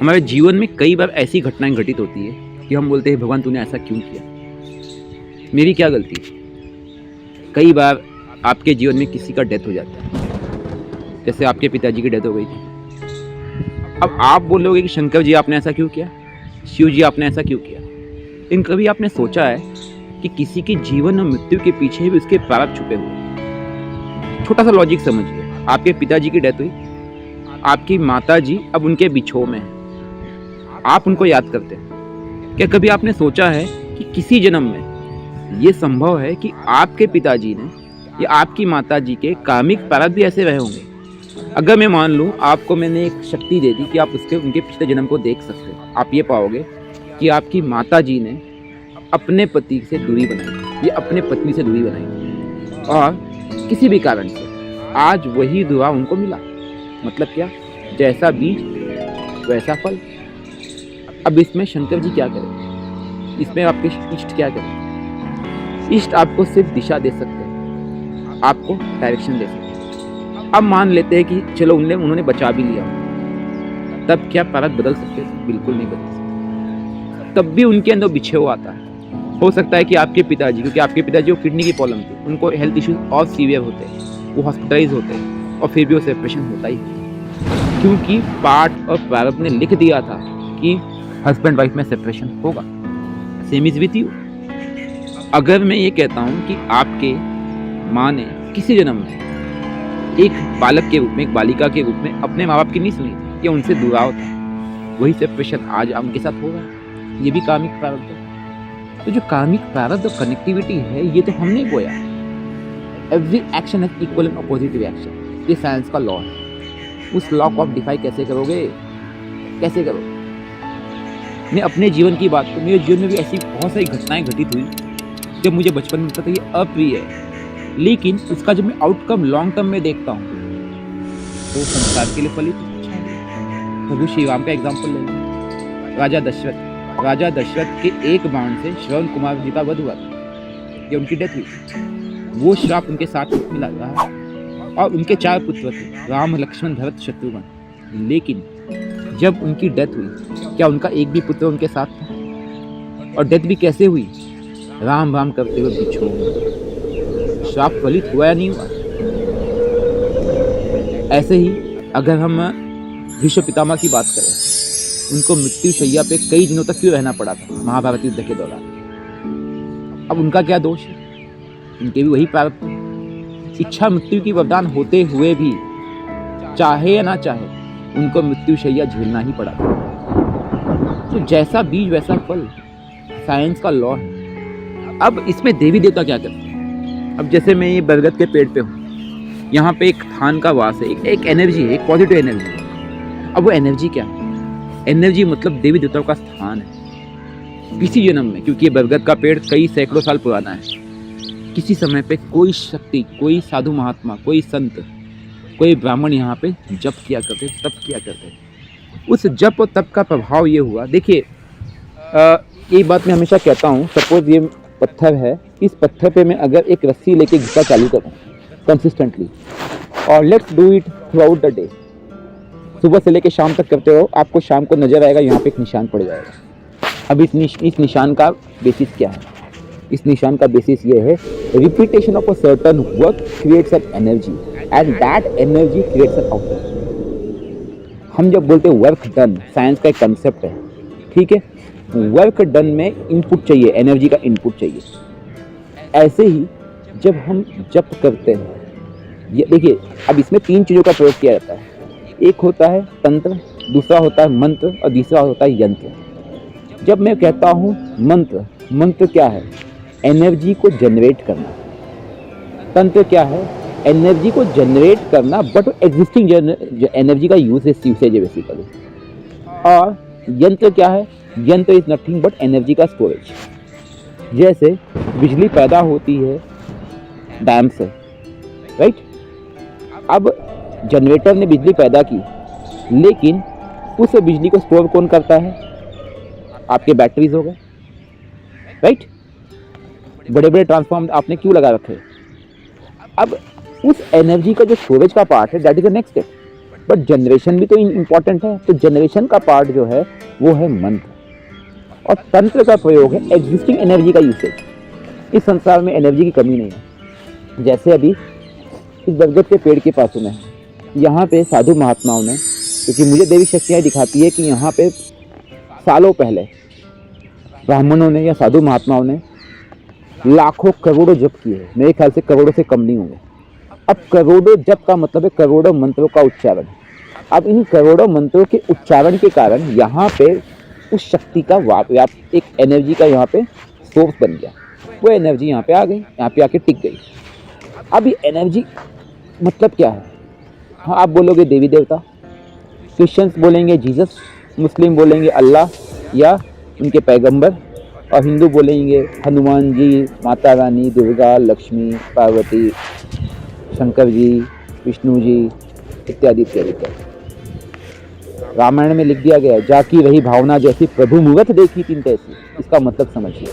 हमारे जीवन में कई बार ऐसी घटनाएं घटित होती है कि हम बोलते हैं भगवान तूने ऐसा क्यों किया, मेरी क्या गलती। कई बार आपके जीवन में किसी का डेथ हो जाता है, जैसे आपके पिताजी की डेथ हो गई थी। अब आप बोलोगे कि शंकर जी आपने ऐसा क्यों किया, शिव जी आपने ऐसा क्यों किया। इन कभी आपने सोचा है कि किसी के जीवन और मृत्यु के पीछे भी उसके प्रारब्ध छुपे हुए। छोटा सा लॉजिक समझिए, आपके पिताजी की डेथ हुई, आपकी माता जी अब उनके बिछोह में है, आप उनको याद करते हैं। क्या कभी आपने सोचा है कि किसी जन्म में ये संभव है कि आपके पिताजी ने या आपकी माता जी के कामिक प्रारब्ध भी ऐसे रहे होंगे। अगर मैं मान लूँ आपको मैंने एक शक्ति दे दी कि आप उनके पिछले जन्म को देख सकते हो, आप ये पाओगे कि आपकी माता जी ने अपने पति से दूरी बनाई या अपने पत्नी से दूरी बनाई और किसी भी कारण से आज वही दुआ उनको मिला। मतलब क्या, जैसा बीज वैसा फल। अब इसमें शंकर जी क्या करें, इसमें आपके इष्ट क्या करें। इष्ट आपको सिर्फ दिशा दे सकते हैं, आपको डायरेक्शन दे सकते हैं। अब मान लेते हैं कि चलो उन्होंने बचा भी लिया, तब क्या प्रारब्ध बदल सकते हैं? बिल्कुल नहीं बदल सकते। तब भी उनके अंदर बिछेव आता है। हो सकता है कि आपके पिताजी, क्योंकि आपके पिताजी को किडनी की प्रॉब्लम थी, उनको हेल्थ इश्यूज और सीवियर होते हैं, वो हॉस्पिटलाइज होते हैं और फिर भी वो सेपरेशन होता ही है, क्योंकि पाठ और प्रारब्ध ने लिख दिया था कि हस्बैंड वाइफ में सेपरेशन होगा। Same is with you. अगर मैं ये कहता हूँ कि आपके माँ ने किसी जन्म में एक बालक के रूप में, एक बालिका के रूप में अपने माँ बाप की नहीं सुनी या उनसे दुराव था, वही सेपरेशन आज उनके साथ हो रहा है। ये भी कामिक प्रारब्ध है। तो जो कामिक प्रारब्ध कनेक्टिविटी है, ये तो हमने बोया। Every action has equal and opposite reaction, ये साइंस का लॉ है। उस लॉ को आप डिफाई कैसे करोगे, कैसे करोगे। मैं अपने जीवन की बात करूँ, मेरे जीवन में भी ऐसी बहुत सारी घटनाएं घटित हुई जब मुझे बचपन में लगता था ये अप्रिय है, लेकिन उसका जब मैं आउटकम लॉन्ग टर्म में देखता हूँ तो संसार के लिए फलित अच्छा है। प्रभु श्री राम का एग्जाम्पल ले लें। राजा दशरथ के एक बाण से श्रवण कुमार जी का वध हुआ था, या उनकी डेथ हुई। वो श्राप उनके साथ मिला रहा और उनके 4 पुत्र थे, राम, लक्ष्मण, भरत, शत्रुघ्न। लेकिन जब उनकी डेथ हुई, क्या उनका एक भी पुत्र उनके साथ था? और डेथ भी कैसे हुई? राम राम करते हुए बिछो। श्राप फलित हुआ या नहीं हुआ? ऐसे ही अगर हम भीष्म पितामह की बात करें, उनको मृत्यु शैया पे कई दिनों तक क्यों रहना पड़ा था महाभारत युद्ध के दौरान? अब उनका क्या दोष है? उनके भी वही प्रारब्ध। इच्छा मृत्यु की वरदान होते हुए भी चाहे या ना चाहे उनको मृत्यु शैया झेलना ही पड़ा। तो जैसा बीज वैसा फल, साइंस का लॉ है। अब इसमें देवी देवता क्या करते हैं? अब जैसे मैं ये बरगद के पेड़ पे हूँ, यहाँ पे एक थान का वास है, एक एनर्जी है, एक पॉजिटिव एनर्जी है। अब वो एनर्जी क्या है? एनर्जी मतलब देवी देवताओं का स्थान है। किसी जन्म में, क्योंकि ये बरगद का पेड़ कई सैकड़ों साल पुराना है, किसी समय पे कोई शक्ति, कोई साधु महात्मा, कोई संत, कोई ब्राह्मण यहाँ पे जप किया करते, तप किया करते। उस जप और तप का प्रभाव ये हुआ। देखिए, ये बात मैं हमेशा कहता हूँ, सपोज ये पत्थर है, इस पत्थर पे मैं अगर एक रस्सी लेके घिसना चालू करूँ कंसिस्टेंटली, और let's do it through out the day, सुबह से लेके शाम तक करते हो, आपको शाम को नजर आएगा यहाँ पे एक निशान पड़ जाएगा। अब इस निशान का बेसिस क्या है? इस निशान का बेसिस ये है, repetition of a certain work creates an energy and that energy creates an output. हम जब बोलते हैं वर्क डन, साइंस का एक कंसेप्ट है, ठीक है। वर्क डन में इनपुट चाहिए, एनर्जी का इनपुट चाहिए। ऐसे ही जब हम जप करते हैं, ये देखिए, अब इसमें 3 चीज़ों का प्रयोग किया जाता है। एक होता है तंत्र, दूसरा होता है मंत्र और तीसरा होता है यंत्र। जब मैं कहता हूँ मंत्र, मंत्र क्या है? एनर्जी को जनरेट करना। तंत्र क्या है? एनर्जी को जनरेट करना, बट एग्जिस्टिंग एनर्जी का यूसेज है बेसिकली। और यंत्र क्या है? यंत्र इज नथिंग बट एनर्जी का स्टोरेज। जैसे बिजली पैदा होती है डैम से, राइट। अब जनरेटर ने बिजली पैदा की, लेकिन उस बिजली को स्टोर कौन करता है? आपके बैटरीज हो गए, राइट। बड़े बड़े ट्रांसफार्मर आपने क्यों लगा रखे? अब उस एनर्जी का जो स्टोरेज का पार्ट है, that is the next step. But generation भी तो इम्पोर्टेंट है। तो जनरेशन का पार्ट जो है वो है मंत्र, और तंत्र का प्रयोग है एग्जिस्टिंग एनर्जी का यूसेज। इस संसार में एनर्जी की कमी नहीं है। जैसे अभी इस बरगद के पेड़ के पास में यहाँ पे साधु महात्माओं ने, क्योंकि मुझे देवी शक्तियाँ दिखाती है कि यहाँ पे सालों पहले ब्राह्मणों ने या साधु महात्माओं ने लाखों करोड़ों जप किए हैं। मेरे ख्याल से करोड़ों से कम नहीं होंगे। अब करोड़ों जप का मतलब है करोड़ों मंत्रों का उच्चारण। अब इन करोड़ों मंत्रों के उच्चारण के कारण यहाँ पे उस शक्ति का एक एनर्जी का यहाँ पे सोर्स बन गया। वो एनर्जी यहाँ पे आ गई, यहाँ पे आके टिक गई। अब ये एनर्जी मतलब क्या है? हाँ, आप बोलोगे देवी देवता, क्रिश्चियंस बोलेंगे जीसस, मुस्लिम बोलेंगे अल्लाह या उनके पैगंबर, और हिंदू बोलेंगे हनुमान जी, माता रानी, दुर्गा, लक्ष्मी, पार्वती, शंकर जी, विष्णु जी, इत्यादि इत्यादि इत्यादि। रामायण में लिख दिया गया है, जाकी रही भावना जैसी प्रभु मूरत देखी तीन तैसी। इसका मतलब समझिए,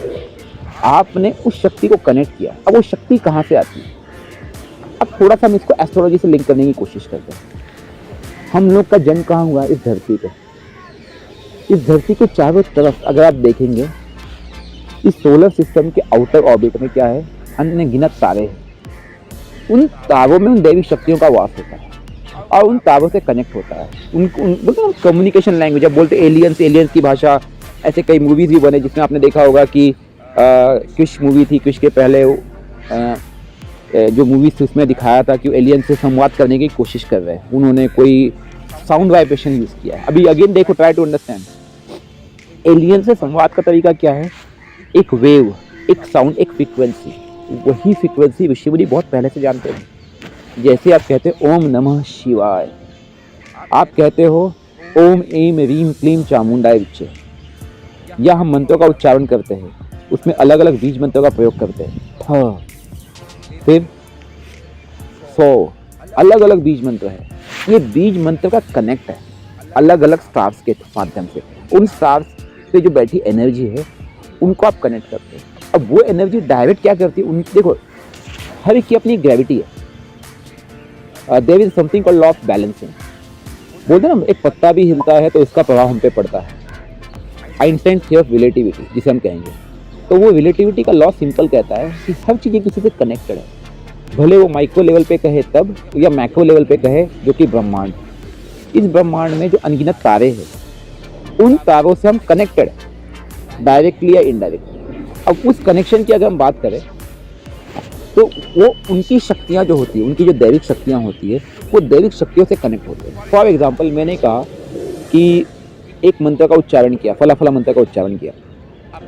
आपने उस शक्ति को कनेक्ट किया। अब वो शक्ति कहाँ से आती है? अब थोड़ा सा हम इसको एस्ट्रोलॉजी से लिंक करने की कोशिश करते हैं। हम लोग का जन्म कहाँ हुआ? इस धरती पे। इस धरती के चारों तरफ अगर आप देखेंगे, इस सोलर सिस्टम के आउटर ऑर्बिट में क्या है? अनगिनत तारे हैं। उन तारों में उन दैविक शक्तियों का वास होता है और उन तारों से कनेक्ट होता है। बोलते हैं कम्युनिकेशन लैंग्वेज। अब बोलते एलियंस की भाषा। ऐसे कई मूवीज भी बने जिसमें आपने देखा होगा कि क्रिश मूवी थी, क्रिश के पहले जो मूवीज थी उसमें दिखाया था कि एलियन से संवाद करने की कोशिश कर रहे हैं। उन्होंने कोई साउंड वाइब्रेशन यूज किया है। अभी अगेन देखो, ट्राई टू अंडरस्टैंड एलियन से संवाद का तरीका क्या है? एक वेव, एक साउंड, एक फ्रीक्वेंसी। वही फ्रीक्वेंसी ऋषिमुनि बहुत पहले से जानते हैं। जैसे आप कहते हो ओम नमः शिवाय, आप कहते हो ओम एम रीम क्लीम चामुंडाय विच्चे, या हम मंत्रों का उच्चारण करते हैं, उसमें अलग अलग बीज मंत्रों का प्रयोग करते हैं। फिर 100 अलग अलग बीज मंत्र है। ये बीज मंत्र का कनेक्ट है अलग अलग स्टार्स के माध्यम से। उन स्टार्स पे जो बैठी एनर्जी है उनको आप कनेक्ट करते हैं। अब वो एनर्जी डायरेक्ट क्या करती है? देखो, हर एक की अपनी ग्रेविटी है। There is something called law of balancing. बोलते हैं ना, एक पत्ता भी हिलता है तो उसका प्रभाव हम पे पड़ता है। आइंस्टाइन थ्योरी ऑफ रिलेटिविटी जिसे हम कहेंगे, तो वो रिलेटिविटी का लॉ सिंपल कहता है कि हर चीज़ एक दूसरे से कनेक्टेड है। भले वो माइक्रो लेवल पे कहे तब, या मैक्रो लेवल पे कहे, जो कि ब्रह्मांड। इस ब्रह्मांड में जो अनगिनत तारे हैं, उन तारों से हम कनेक्टेड है, डायरेक्टली या इनडायरेक्टली। अब उस कनेक्शन की अगर हम बात करें तो वो उनकी शक्तियाँ जो होती है, उनकी जो दैविक शक्तियाँ होती है, वो दैविक शक्तियों से कनेक्ट होते हैं। फॉर एग्जाम्पल, मैंने कहा कि एक मंत्र का उच्चारण किया, फला फला मंत्र का उच्चारण किया।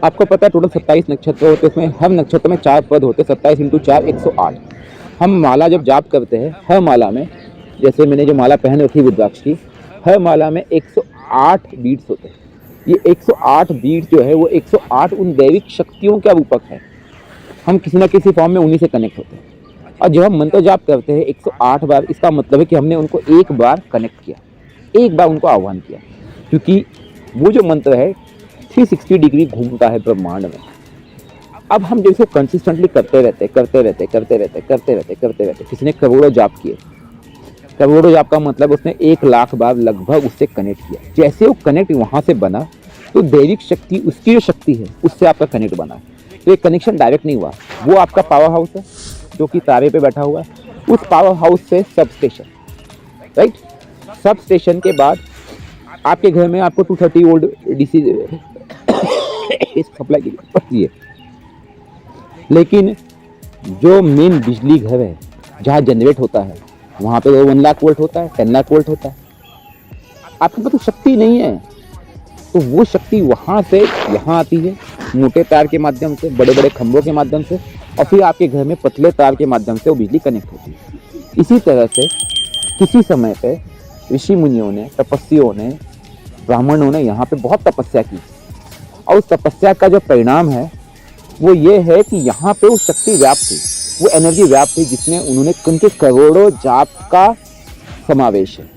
आपको पता है टोटल 27 नक्षत्र होते हैं, उसमें हर नक्षत्र में 4 पद होते हैं। 27 × 4 108। हम माला जब जाप करते हैं, हर माला में, जैसे मैंने जो माला पहन रखी रुद्राक्ष की, हर माला में 108 बीट्स होते हैं। ये 108 बीट्स जो है वो 108 उन दैविक शक्तियों का रूपक है। हम किसी न किसी फॉर्म में उन्हीं से कनेक्ट होते हैं। और जब हम मंत्र जाप करते हैं 108 बार, इसका मतलब है कि हमने उनको एक बार कनेक्ट किया, एक बार उनको आह्वान किया, क्योंकि वो जो मंत्र है 360 डिग्री घूमता है ब्रह्मांड में। अब हम जैसे कंसिस्टेंटली करते रहते। किसी ने करोड़ों जाप किए, करोड़ों जाप का मतलब उसने 1 लाख बार लगभग उससे कनेक्ट किया। जैसे वो कनेक्ट वहाँ से बना, तो दैविक शक्ति, उसकी जो शक्ति है, उससे आपका कनेक्ट बना। तो ये कनेक्शन डायरेक्ट नहीं हुआ। वो आपका पावर हाउस है जो कि तारे पे बैठा हुआ है। उस पावर हाउस से sub station, right? Sub station के बाद आपके घर में आपको 230 वोल्ट डीसी सप्लाई की पड़ती है। लेकिन जो मेन बिजली घर है जहाँ जनरेट होता है, वहाँ पे 1 लाख वोल्ट होता है, 10 लाख वोल्ट होता है। आपके पास तो शक्ति नहीं है, तो वो शक्ति वहाँ से यहाँ आती है, मोटे तार के माध्यम से, बड़े बड़े खंभों के माध्यम से, और फिर आपके घर में पतले तार के माध्यम से वो बिजली कनेक्ट होती है। इसी तरह से किसी समय पे ऋषि मुनियों ने, तपस्वियों ने, ब्राह्मणों ने यहाँ पे बहुत तपस्या की, और उस तपस्या का जो परिणाम है वो ये है कि यहाँ पे वो शक्ति व्याप्त थी, वो एनर्जी व्याप्त थी, जिसमें उन्होंने उनके करोड़ों जाप का समावेश है।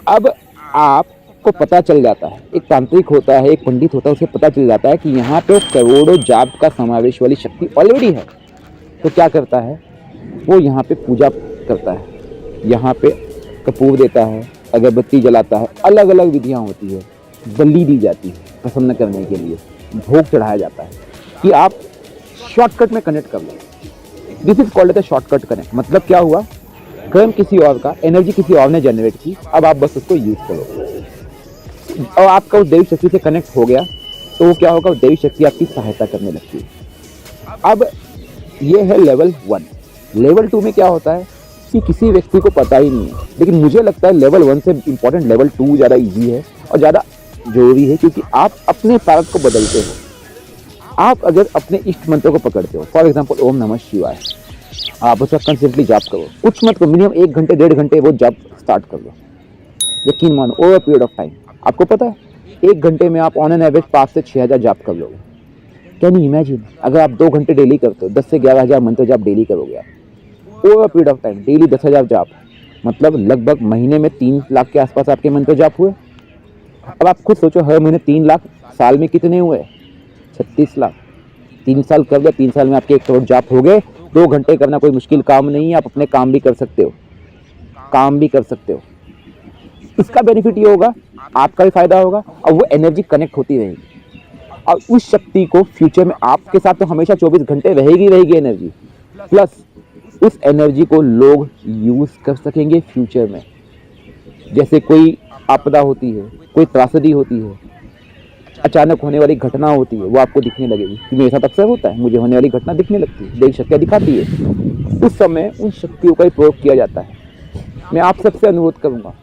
अब आपको पता चल जाता है, एक तांत्रिक होता है, एक पंडित होता है, उसे पता चल जाता है कि यहाँ पे करोड़ों जाप का समावेश वाली शक्ति ऑलरेडी है। तो क्या करता है वो? यहाँ पे पूजा करता है, यहाँ पे कपूर देता है, अगरबत्ती जलाता है, अलग अलग विधियाँ होती है, बलि दी जाती है प्रसन्न करने के लिए, भोग चढ़ाया जाता है कि आप शॉर्टकट में कनेक्ट कर लो। This is called as shortcut connect. मतलब क्या हुआ, कर्म किसी और का, एनर्जी किसी और ने जनरेट की, अब आप बस उसको यूज करो और आपका उस देवी शक्ति से कनेक्ट हो गया तो वो क्या होगा, देवी शक्ति आपकी सहायता करने लगती है। अब ये है लेवल 1। लेवल 2 में क्या होता है कि किसी व्यक्ति को पता ही नहीं है, लेकिन मुझे लगता है लेवल 1 से इंपॉर्टेंट लेवल 2 ज़्यादा ईजी है और ज़्यादा जरूरी है, क्योंकि आप अपने प्रारब्ध को बदलते हो। आप अगर अपने इष्ट मंत्र को पकड़ते हो, फॉर एग्जाम्पल ओम नमः शिवाय, आप उसका कंसिस्टेंटली जाप करो, कुछ मत करो, मिनिमम 1 घंटे 1.5 घंटे वो जाप स्टार्ट कर लो। यकीन मानो ओवर पीरियड ऑफ टाइम आपको पता है 1 घंटे में आप ऑन एन एवरेज 5 से 6 हज़ार जाप कर लोगे। कैन यू इमेजिन, अगर आप 2 घंटे डेली करते हो, 10 से 11 हज़ार मंत्र जाप डेली करोगे आप over period of time, daily 10 हज़ार जाप, मतलब लगभग महीने में 3 लाख के आसपास आपके मंत्र जाप हुए। अब आप खुद सोचो, हर महीने 3 लाख, साल में कितने हुए, 36 लाख। 3 साल कर दिया, 3 साल में आपके 1 करोड़ जाप हो गए। 2 घंटे करना कोई मुश्किल काम नहीं है, आप अपने काम भी कर सकते हो, काम भी कर सकते हो। इसका बेनिफिट ये होगा, आपका भी फायदा होगा और वो एनर्जी कनेक्ट होती रहेगी और उस शक्ति को फ्यूचर में आपके साथ तो हमेशा 24 घंटे रहेगी एनर्जी, प्लस उस एनर्जी को लोग यूज कर सकेंगे फ्यूचर में। जैसे कोई आपदा होती है, कोई त्रासदी होती है, अचानक होने वाली घटना होती है, वो आपको दिखने लगेगी कि मेरे साथ अक्सर होता है, मुझे होने वाली घटना दिखने लगती है, देवी शक्तियाँ दिखाती है। उस समय उन शक्तियों का ही प्रयोग किया जाता है। मैं आप सबसे अनुरोध करूंगा,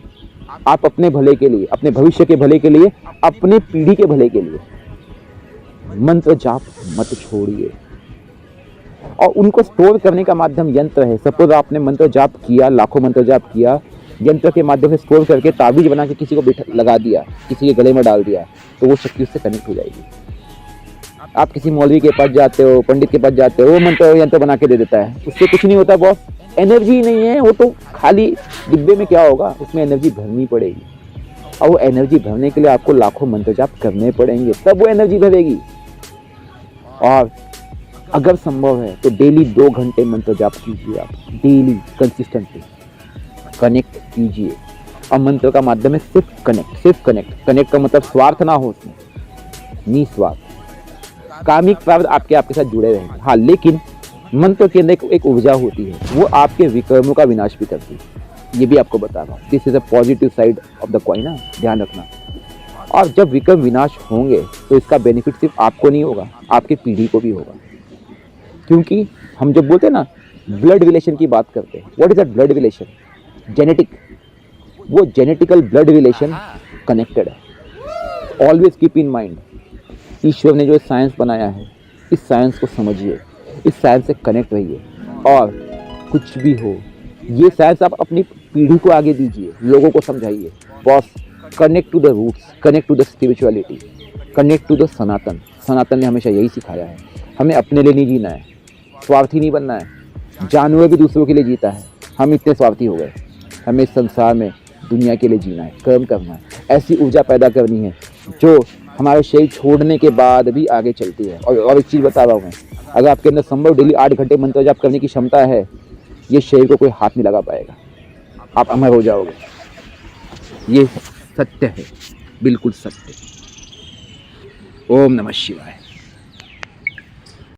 आप अपने भले के लिए, अपने भविष्य के भले के लिए, अपने पीढ़ी के भले के लिए मंत्र जाप मत छोड़िए। और उनको स्टोर करने का माध्यम यंत्र है। सपोज आपने मंत्र जाप किया, लाखों मंत्र जाप किया, यंत्र के माध्यम से स्टोर करके ताबीज बना के किसी को लगा दिया, किसी के गले में डाल दिया, तो वो शक्ति उससे कनेक्ट हो जाएगी। आप किसी मौलवी के पास जाते हो, पंडित के पास जाते हो, वो मंत्र यंत्र बना के दे देता है, उससे कुछ नहीं होता बॉस, एनर्जी नहीं है, वो तो खाली डिब्बे में क्या होगा, उसमें एनर्जी भरनी पड़ेगी और वो एनर्जी भरने के लिए आपको लाखों मंत्र जाप करने पड़ेंगे, तब वो एनर्जी भरेगी। और अगर संभव है तो डेली 2 घंटे मंत्र जाप कीजिए, आप डेली कंसिस्टेंटली कनेक्ट कीजिए। और मंत्र का माध्यम है सिर्फ कनेक्ट। कनेक्ट का मतलब स्वार्थ ना हो उसमें, निस्वार्थ। कामिक प्राप्त आपके साथ जुड़े रहेंगे, हाँ, लेकिन मंत्र के अंदर एक ऊर्जा होती है, वो आपके विकर्मों का विनाश भी करती है। ये भी आपको बता रहा हूँ, this is a positive side of the coin, ध्यान रखना। और जब विकर्म विनाश होंगे तो इसका बेनिफिट सिर्फ आपको नहीं होगा, आपकी पीढ़ी को भी होगा। क्योंकि हम जब बोलते हैं ना ब्लड रिलेशन की बात करते हैं, what is that blood relation, genetic, वो जेनेटिकल ब्लड रिलेशन कनेक्टेड है। ऑलवेज कीप इन माइंड, ईश्वर ने जो साइंस बनाया है, इस साइंस को समझिए, इस साइंस से कनेक्ट रहिए और कुछ भी हो, ये साइंस आप अपनी पीढ़ी को आगे दीजिए, लोगों को समझाइए। Boss, connect to the roots, connect to the spirituality, connect to the Sanatan. Sanatan ने हमेशा यही सिखाया है, हमें अपने लिए नहीं जीना है, स्वार्थी नहीं बनना है। जानवर भी दूसरों के लिए जीता है, हम इतने स्वार्थी हो गए। हमें इस संसार में दुनिया के लिए जीना है, कर्म करना है, ऐसी ऊर्जा पैदा करनी है जो हमारे शरीर छोड़ने के बाद भी आगे चलती है। और एक चीज़ बता रहा हूँ मैं, अगर आपके अंदर संभव डेली 8 घंटे मंत्र जाप करने की क्षमता है, ये शरीर को कोई हाथ नहीं लगा पाएगा, आप अमर हो जाओगे। ये सत्य है, बिल्कुल सत्य। ओम नमः शिवाय।